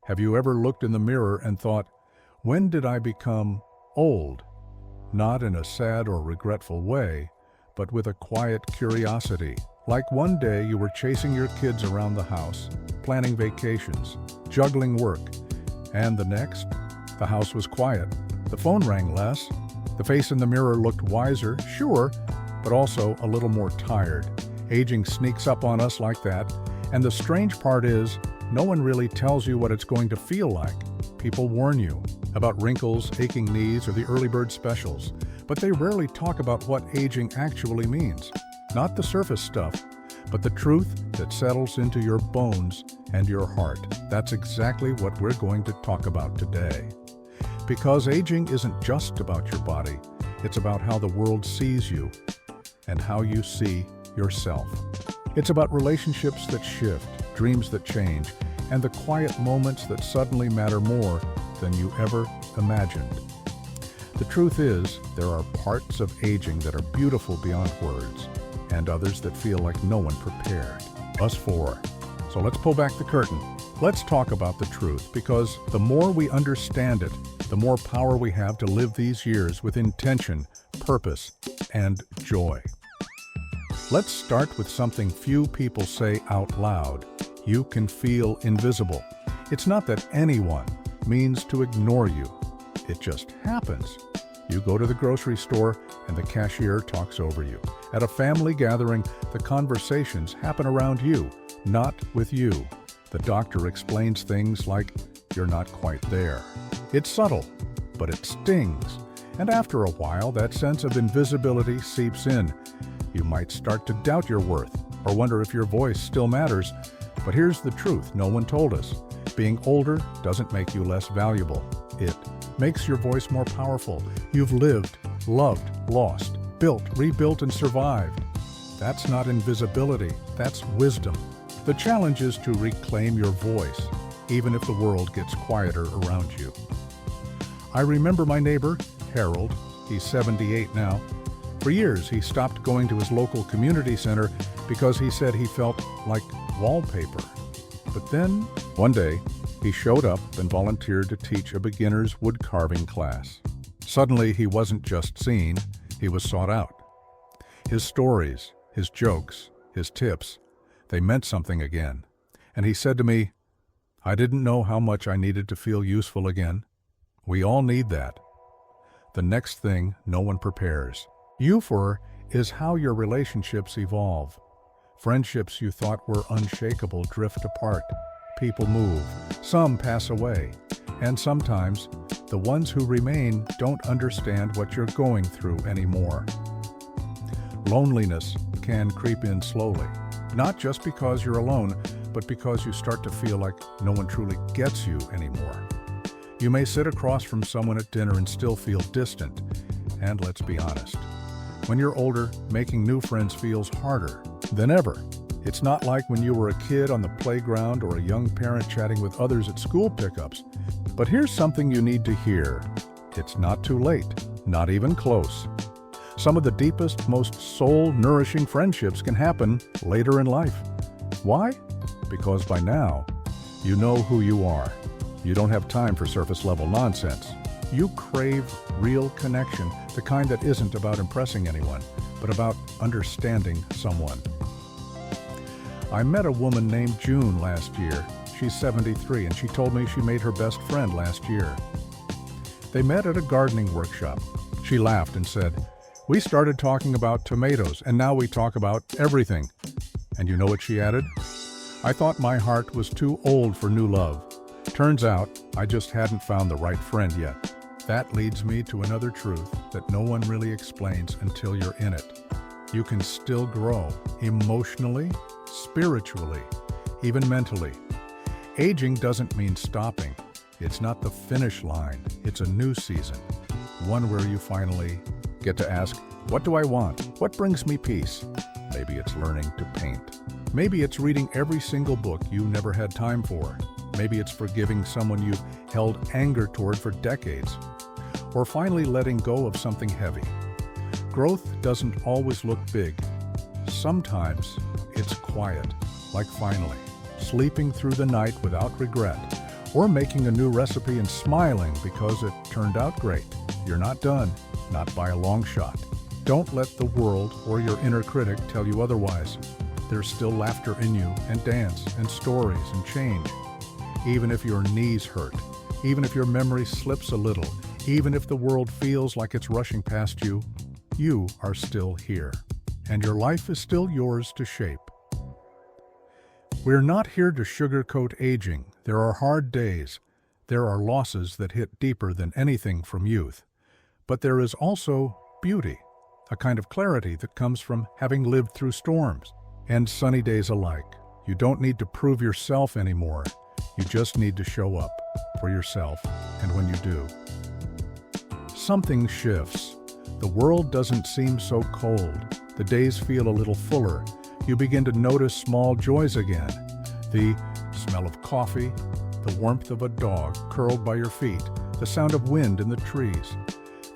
Have you ever looked in the mirror and thought, when did I become old? Not in a sad or regretful way, but with a quiet curiosity. Like one day you were chasing your kids around the house, planning vacations, juggling work, and the next, the house was quiet. The phone rang less. The face in the mirror looked wiser, sure, but also a little more tired. Aging sneaks up on us like that, and the strange part is, no one really tells you what it's going to feel like. People warn you about wrinkles, aching knees, or the early bird specials, but they rarely talk about what aging actually means. Not the surface stuff, but the truth that settles into your bones and your heart. That's exactly what we're going to talk about today. Because aging isn't just about your body, it's about how the world sees you and how you see yourself. It's about relationships that shift, dreams that change, and the quiet moments that suddenly matter more than you ever imagined. The truth is, there are parts of aging that are beautiful beyond words, and others that feel like no one prepared. Us four. So let's pull back the curtain. Let's talk about the truth, because the more we understand it, the more power we have to live these years with intention, purpose, and joy. Let's start with something few people say out loud. You can feel invisible. It's not that anyone means to ignore you. It just happens. You go to the grocery store and the cashier talks over you. At a family gathering, the conversations happen around you, not with you. The doctor explains things like, you're not quite there. It's subtle, but it stings. And after a while, that sense of invisibility seeps in. You might start to doubt your worth or wonder if your voice still matters. But here's the truth no one told us. Being older doesn't make you less valuable. It makes your voice more powerful. You've lived, loved, lost, built, rebuilt, and survived. That's not invisibility, that's wisdom. The challenge is to reclaim your voice, even if the world gets quieter around you. I remember my neighbor, Harold. He's 78 now. For years, he stopped going to his local community center because he said he felt like wallpaper. But then, one day, he showed up and volunteered to teach a beginner's wood carving class. Suddenly, he wasn't just seen, he was sought out. His stories, his jokes, his tips, they meant something again. And he said to me, I didn't know how much I needed to feel useful again. We all need that. The next thing no one prepares. Euphor is how your relationships evolve. Friendships you thought were unshakable drift apart. People move. Some pass away. And sometimes, the ones who remain don't understand what you're going through anymore. Loneliness can creep in slowly. Not just because you're alone, but because you start to feel like no one truly gets you anymore. You may sit across from someone at dinner and still feel distant. And let's be honest, when you're older, making new friends feels harder than ever. It's not like when you were a kid on the playground or a young parent chatting with others at school pickups. But here's something you need to hear. It's not too late, not even close. Some of the deepest, most soul-nourishing friendships can happen later in life. Why? Because by now, you know who you are. You don't have time for surface-level nonsense. You crave real connection, the kind that isn't about impressing anyone, but about understanding someone. I met a woman named June last year. She's 73, and she told me she made her best friend last year. They met at a gardening workshop. She laughed and said, "We started talking about tomatoes, and now we talk about everything." And you know what she added? "I thought my heart was too old for new love. Turns out, I just hadn't found the right friend yet." That leads me to another truth that no one really explains until you're in it. You can still grow emotionally, spiritually, even mentally. Aging doesn't mean stopping. It's not the finish line. It's a new season, one where you finally get to ask, what do I want? What brings me peace? Maybe it's learning to paint. Maybe it's reading every single book you never had time for. Maybe it's forgiving someone you've held anger toward for decades. Or finally letting go of something heavy. Growth doesn't always look big. Sometimes it's quiet, like finally sleeping through the night without regret, or making a new recipe and smiling because it turned out great. You're not done, not by a long shot. Don't let the world or your inner critic tell you otherwise. There's still laughter in you, and dance, and stories, and change. Even if your knees hurt, even if your memory slips a little, even if the world feels like it's rushing past you, you are still here, and your life is still yours to shape. We're not here to sugarcoat aging. There are hard days. There are losses that hit deeper than anything from youth. But there is also beauty, a kind of clarity that comes from having lived through storms and sunny days alike. You don't need to prove yourself anymore. You just need to show up for yourself, and when you do, something shifts. The world doesn't seem so cold. The days feel a little fuller. You begin to notice small joys again. The smell of coffee, the warmth of a dog curled by your feet, the sound of wind in the trees.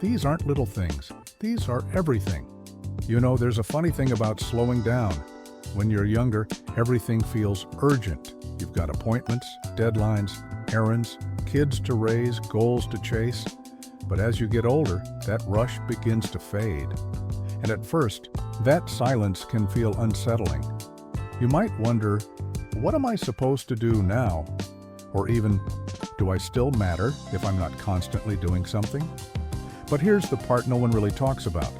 These aren't little things. These are everything. You know, there's a funny thing about slowing down. When you're younger, everything feels urgent. You've got appointments, deadlines, errands, kids to raise, goals to chase. But as you get older, that rush begins to fade. And at first, that silence can feel unsettling. You might wonder, what am I supposed to do now? Or even, do I still matter if I'm not constantly doing something? But here's the part no one really talks about.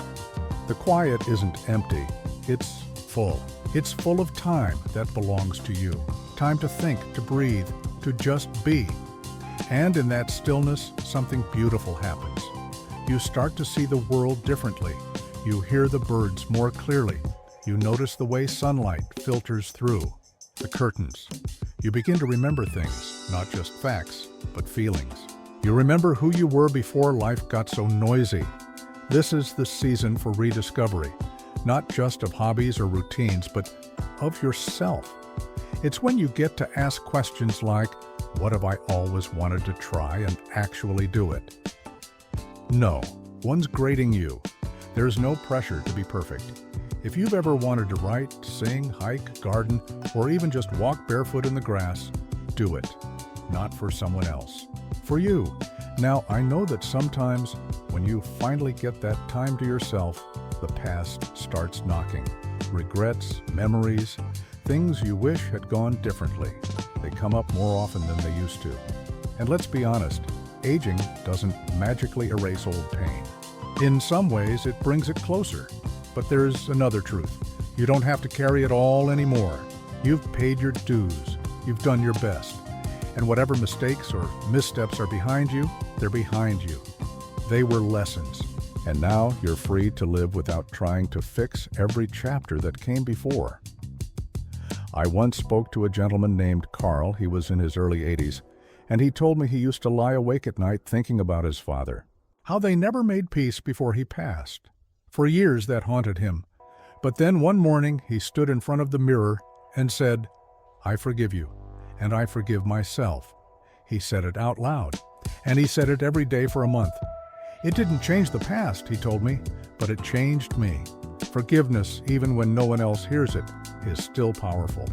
The quiet isn't empty, it's full. It's full of time that belongs to you. Time to think, to breathe, to just be. And in that stillness, something beautiful happens. You start to see the world differently. You hear the birds more clearly. You notice the way sunlight filters through the curtains. You begin to remember things, not just facts, but feelings. You remember who you were before life got so noisy. This is the season for rediscovery, not just of hobbies or routines, but of yourself. It's when you get to ask questions like, what have I always wanted to try, and actually do it? No, one's grading you. There's no pressure to be perfect. If you've ever wanted to write, sing, hike, garden, or even just walk barefoot in the grass, do it. Not for someone else. For you. Now, I know that sometimes when you finally get that time to yourself, the past starts knocking. Regrets, memories, things you wish had gone differently. They come up more often than they used to. And let's be honest, aging doesn't magically erase old pain. In some ways, it brings it closer. But there's another truth. You don't have to carry it all anymore. You've paid your dues. You've done your best. And whatever mistakes or missteps are behind you, they're behind you. They were lessons. And now you're free to live without trying to fix every chapter that came before. I once spoke to a gentleman named Carl. He was in his early 80s, and he told me he used to lie awake at night thinking about his father. How they never made peace before he passed. For years that haunted him. But then one morning he stood in front of the mirror and said, I forgive you, and I forgive myself. He said it out loud, and he said it every day for a month. It didn't change the past, he told me, but it changed me. Forgiveness, even when no one else hears it, is still powerful.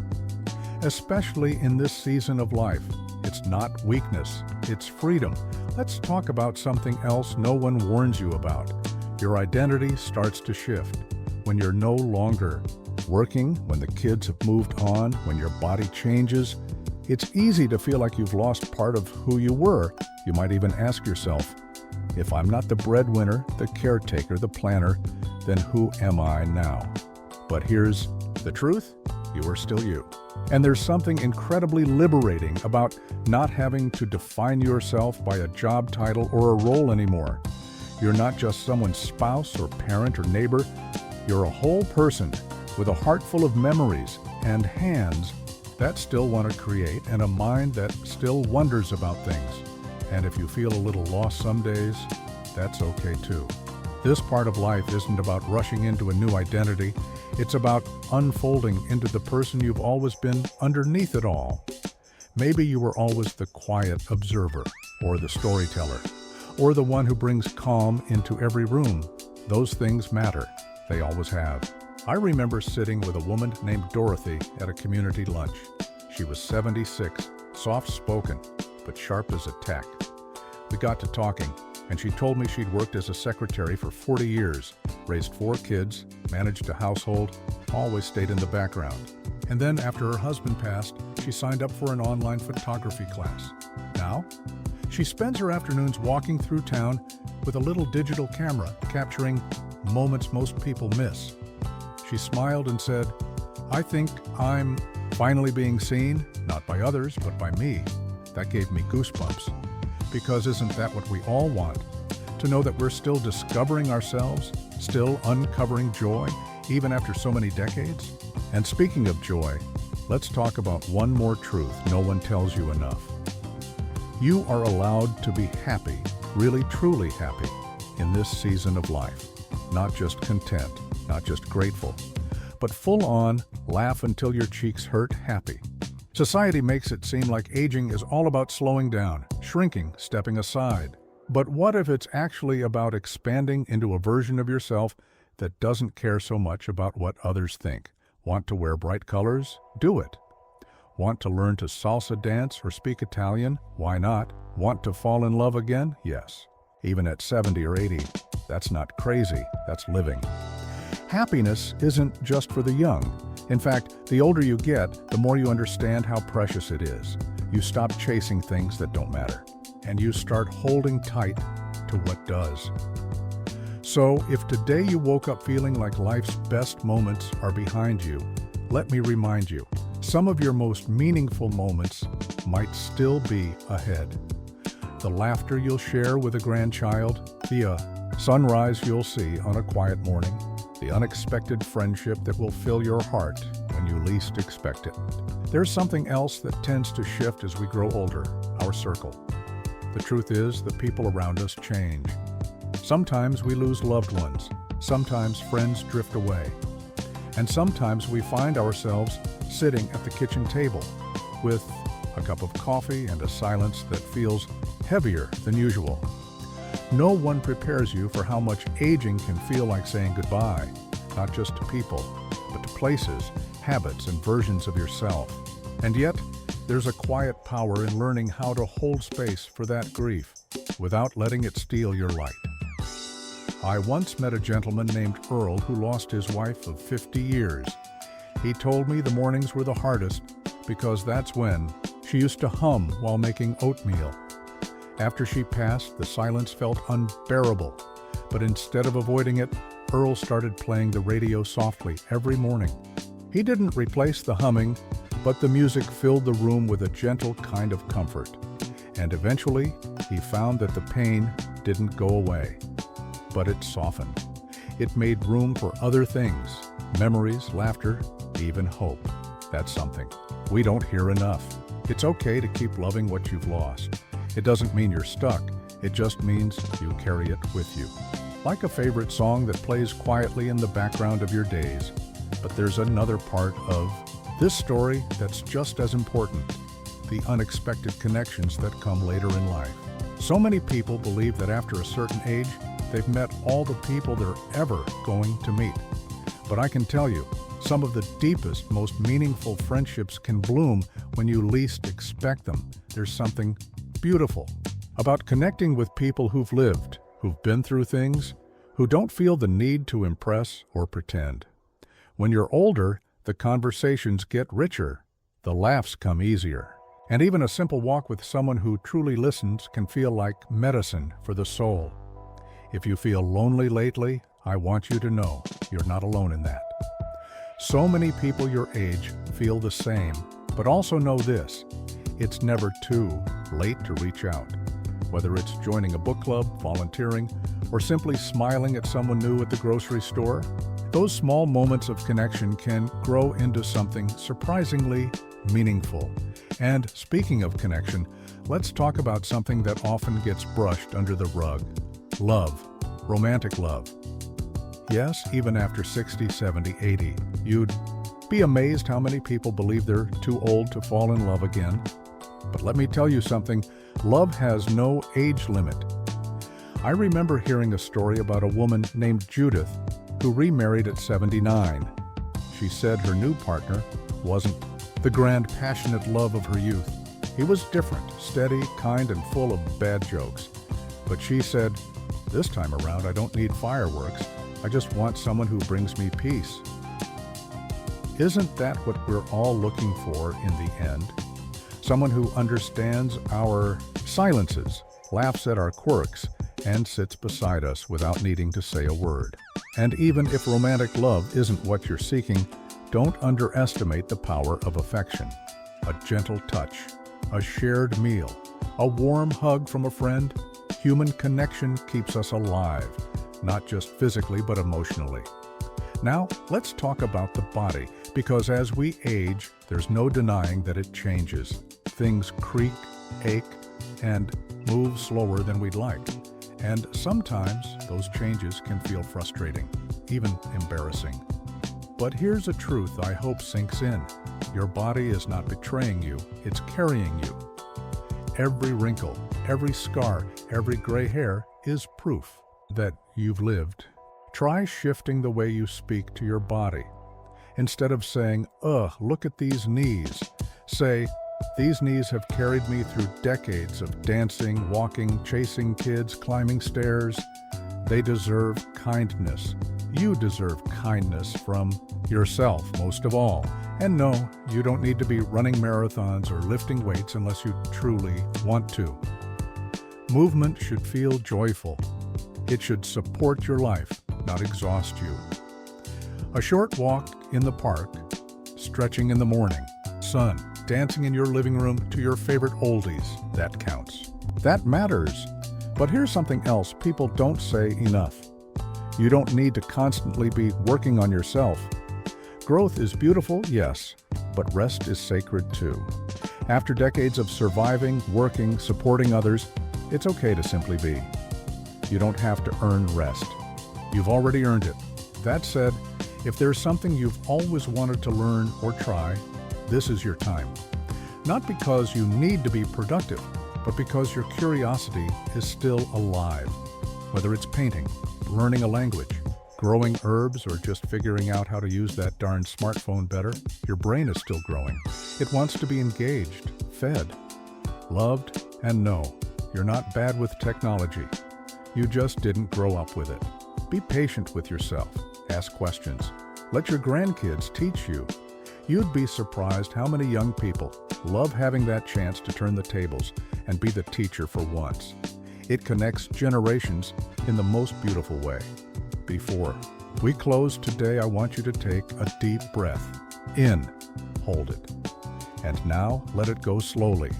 Especially in this season of life. It's not weakness, it's freedom. Let's talk about something else no one warns you about. Your identity starts to shift when you're no longer working, when the kids have moved on, when your body changes. It's easy to feel like you've lost part of who you were. You might even ask yourself, if I'm not the breadwinner, the caretaker, the planner, then who am I now? But here's the truth, you are still you. And there's something incredibly liberating about not having to define yourself by a job title or a role anymore. You're not just someone's spouse or parent or neighbor. You're a whole person with a heart full of memories and hands that still want to create and a mind that still wonders about things. And if you feel a little lost some days, that's okay too. This part of life isn't about rushing into a new identity. It's about unfolding into the person you've always been underneath it all. Maybe you were always the quiet observer, or the storyteller, or the one who brings calm into every room. Those things matter. They always have. I remember sitting with a woman named Dorothy at a community lunch. She was 76, soft-spoken, but sharp as a tack. We got to talking, and she told me she'd worked as a secretary for 40 years, raised 4 kids, managed a household, always stayed in the background. And then, after her husband passed, she signed up for an online photography class. Now, she spends her afternoons walking through town with a little digital camera, capturing moments most people miss. She smiled and said, "I think I'm finally being seen, not by others, but by me." That gave me goosebumps. Because isn't that what we all want? To know that we're still discovering ourselves, still uncovering joy, even after so many decades? And speaking of joy, let's talk about one more truth no one tells you enough. You are allowed to be happy, really truly happy, in this season of life. Not just content, not just grateful, but full on, laugh until your cheeks hurt happy. Society makes it seem like aging is all about slowing down, shrinking, stepping aside. But what if it's actually about expanding into a version of yourself that doesn't care so much about what others think? Want to wear bright colors? Do it. Want to learn to salsa dance or speak Italian? Why not? Want to fall in love again? Yes. Even at 70 or 80, that's not crazy, that's living. Happiness isn't just for the young. In fact, the older you get, the more you understand how precious it is. You stop chasing things that don't matter, and you start holding tight to what does. So, if today you woke up feeling like life's best moments are behind you, let me remind you, some of your most meaningful moments might still be ahead. The laughter you'll share with a grandchild, the sunrise you'll see on a quiet morning, the unexpected friendship that will fill your heart when you least expect it. There's something else that tends to shift as we grow older, our circle. The truth is, the people around us change. Sometimes we lose loved ones, sometimes friends drift away, and sometimes we find ourselves sitting at the kitchen table with a cup of coffee and a silence that feels heavier than usual. No one prepares you for how much aging can feel like saying goodbye, not just to people, but to places, habits, and versions of yourself. And yet, there's a quiet power in learning how to hold space for that grief without letting it steal your light. I once met a gentleman named Earl who lost his wife of 50 years. He told me the mornings were the hardest because that's when she used to hum while making oatmeal. After she passed, the silence felt unbearable, but instead of avoiding it, Earl started playing the radio softly every morning. He didn't replace the humming, but the music filled the room with a gentle kind of comfort. And eventually, he found that the pain didn't go away, but it softened. It made room for other things, memories, laughter, even hope. That's something we don't hear enough. It's okay to keep loving what you've lost. It doesn't mean you're stuck, it just means you carry it with you. Like a favorite song that plays quietly in the background of your days. But there's another part of this story that's just as important, the unexpected connections that come later in life. So many people believe that after a certain age, they've met all the people they're ever going to meet. But I can tell you, some of the deepest, most meaningful friendships can bloom when you least expect them. There's something beautiful about connecting with people who've lived, who've been through things, who don't feel the need to impress or pretend. When you're older, the conversations get richer, the laughs come easier, and even a simple walk with someone who truly listens can feel like medicine for the soul. If you feel lonely lately, I want you to know you're not alone in that. So many people your age feel the same, but also know this: it's never too late to reach out. Whether it's joining a book club, volunteering, or simply smiling at someone new at the grocery store, those small moments of connection can grow into something surprisingly meaningful. And speaking of connection, let's talk about something that often gets brushed under the rug: love, romantic love. Yes, even after 60, 70, 80, you'd be amazed how many people believe they're too old to fall in love again. But let me tell you something, love has no age limit. I remember hearing a story about a woman named Judith who remarried at 79. She said her new partner wasn't the grand, passionate love of her youth. He was different, steady, kind, and full of bad jokes. But she said, "This time around, I don't need fireworks. I just want someone who brings me peace." Isn't that what we're all looking for in the end? Someone who understands our silences, laughs at our quirks, and sits beside us without needing to say a word. And even if romantic love isn't what you're seeking, don't underestimate the power of affection. A gentle touch, a shared meal, a warm hug from a friend. Human connection keeps us alive, not just physically but emotionally. Now, let's talk about the body, because as we age, there's no denying that it changes. Things creak, ache, and move slower than we'd like. And sometimes those changes can feel frustrating, even embarrassing. But here's a truth I hope sinks in. Your body is not betraying you, it's carrying you. Every wrinkle, every scar, every gray hair is proof that you've lived. Try shifting the way you speak to your body. Instead of saying, "Ugh, look at these knees," say, "These knees have carried me through decades of dancing, walking, chasing kids, climbing stairs. They deserve kindness. You deserve kindness from yourself, most of all. And no, you don't need to be running marathons or lifting weights unless you truly want to." Movement should feel joyful. It should support your life, not exhaust you. A short walk in the park, stretching in the morning, sun, dancing in your living room to your favorite oldies, that counts. That matters. But here's something else people don't say enough. You don't need to constantly be working on yourself. Growth is beautiful, yes, but rest is sacred too. After decades of surviving, working, supporting others, it's okay to simply be. You don't have to earn rest. You've already earned it. That said, if there's something you've always wanted to learn or try, this is your time. Not because you need to be productive, but because your curiosity is still alive. Whether it's painting, learning a language, growing herbs, or just figuring out how to use that darn smartphone better, your brain is still growing. It wants to be engaged, fed, loved, and no, you're not bad with technology. You just didn't grow up with it. Be patient with yourself. Ask questions. Let your grandkids teach you. You'd be surprised how many young people love having that chance to turn the tables and be the teacher for once. It connects generations in the most beautiful way. Before we close today, I want you to take a deep breath. In, hold it. And now let it go slowly.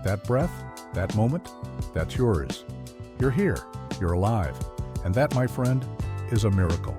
That breath, that moment, that's yours. You're here, you're alive. And that, my friend, is a miracle.